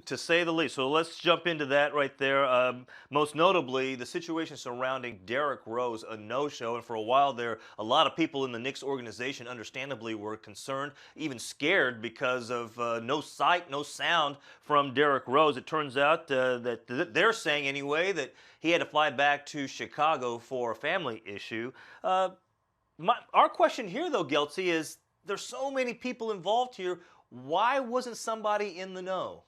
To say the least. So let's jump into that right there. Most notably, the situation surrounding Derrick Rose, a no-show, and for a while there, a lot of people in the Knicks organization, understandably, were concerned, even scared, because of no sight, no sound from Derrick Rose. It turns out they're saying anyway that he had to fly back to Chicago for a family issue. Uh, our question here, though, Geltzy, is there's so many people involved here. Why wasn't somebody in the know?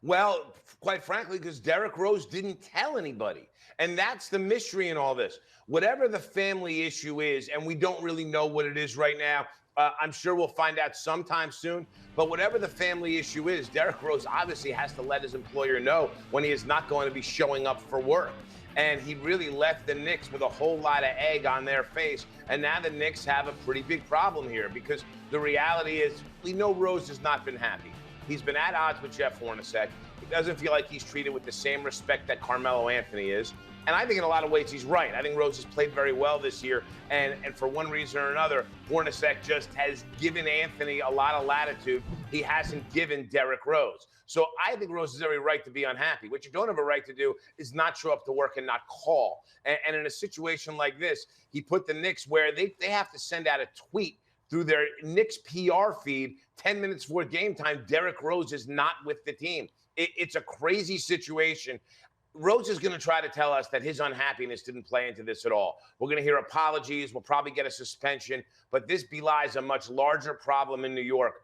Well, quite frankly, because Derrick Rose didn't tell anybody. And that's the mystery in all this. Whatever the family issue is, and we don't really know what it is right now, I'm sure we'll find out sometime soon. But whatever the family issue is, Derrick Rose obviously has to let his employer know when he is not going to be showing up for work. And he really left the Knicks with a whole lot of egg on their face. And now the Knicks have a pretty big problem here because the reality is we know Rose has not been happy. He's been at odds with Jeff Hornacek. He doesn't feel like he's treated with the same respect that Carmelo Anthony is. And I think in a lot of ways he's right. I think Rose has played very well this year. And for one reason or another, Hornacek just has given Anthony a lot of latitude. He hasn't given Derrick Rose. So I think Rose has every right to be unhappy. What you don't have a right to do is not show up to work and not call. And in a situation like this, he put the Knicks where they have to send out a tweet through their Knicks PR feed 10 minutes before game time. Derrick Rose is not with the team. It's a crazy situation. Rose is going to try to tell us that his unhappiness didn't play into this at all. We're going to hear apologies. We'll probably get a suspension. But this belies a much larger problem in New York.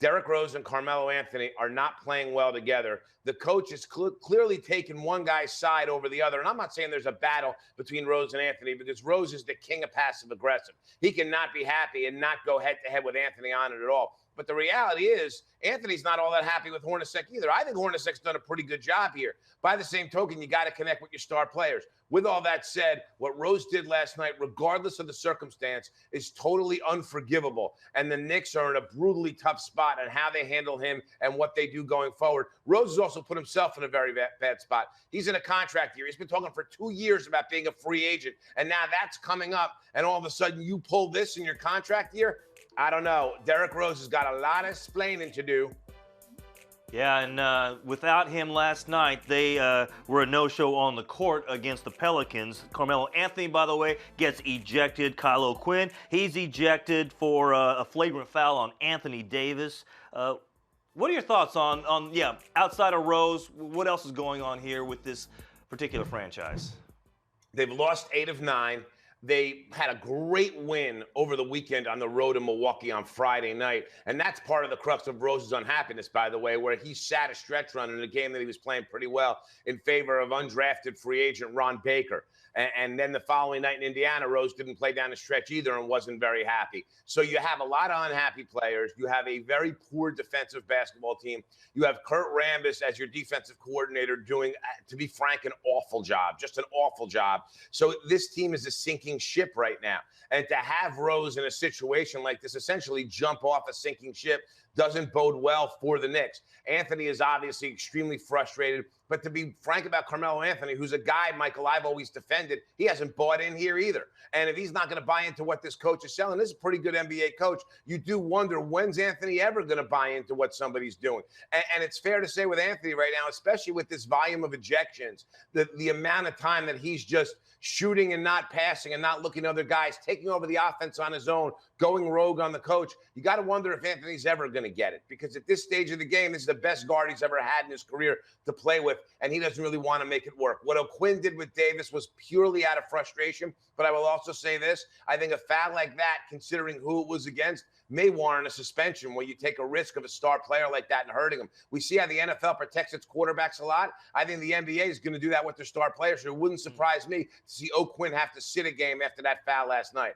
Derrick Rose and Carmelo Anthony are not playing well together. The coach has clearly taken one guy's side over the other. And I'm not saying there's a battle between Rose and Anthony because Rose is the king of passive aggressive. He cannot be happy and not go head to head with Anthony on it at all. But the reality is, Anthony's not all that happy with Hornacek either. I think Hornacek's done a pretty good job here. By the same token, you got to connect with your star players. With all that said, what Rose did last night, regardless of the circumstance, is totally unforgivable. And the Knicks are in a brutally tough spot on how they handle him and what they do going forward. Rose has also put himself in a very bad spot. He's in a contract year. He's been talking for 2 years about being a free agent. And now that's coming up. And all of a sudden you pull this in your contract year? I don't know. Derrick Rose has got a lot of explaining to do. Yeah, and without him last night, they were a no-show on the court against the Pelicans. Carmelo Anthony, by the way, gets ejected. Kyle O'Quinn, he's ejected for a flagrant foul on Anthony Davis. What are your thoughts on outside of Rose, what else is going on here with this particular franchise? They've lost 8 of 9. They had a great win over the weekend on the road in Milwaukee on Friday night. And that's part of the crux of Rose's unhappiness, by the way, where he sat a stretch run in a game that he was playing pretty well in favor of undrafted free agent Ron Baker. And then the following night in Indiana, Rose didn't play down the stretch either and wasn't very happy. So you have a lot of unhappy players. You have a very poor defensive basketball team. You have Kurt Rambis as your defensive coordinator doing, to be frank, an awful job, just an awful job. So this team is a sinking ship right now. And to have Rose in a situation like this essentially jump off a sinking ship doesn't bode well for the Knicks. Anthony is obviously extremely frustrated. But to be frank about Carmelo Anthony, who's a guy, Michael, I've always defended, he hasn't bought in here either. And if he's not going to buy into what this coach is selling, this is a pretty good NBA coach. You do wonder, when's Anthony ever going to buy into what somebody's doing? And it's fair to say with Anthony right now, especially with this volume of ejections, the amount of time that he's just shooting and not passing and not looking at other guys, taking over the offense on his own, going rogue on the coach, you got to wonder if Anthony's ever going to get it. Because at this stage of the game, this is the best guard he's ever had in his career to play with, and he doesn't really want to make it work. What O'Quinn did with Davis was purely out of frustration, but I will also say this. I think a foul like that, considering who it was against, may warrant a suspension where you take a risk of a star player like that and hurting him. We see how the NFL protects its quarterbacks a lot. I think the NBA is going to do that with their star players, so it wouldn't surprise me to see O'Quinn have to sit a game after that foul last night.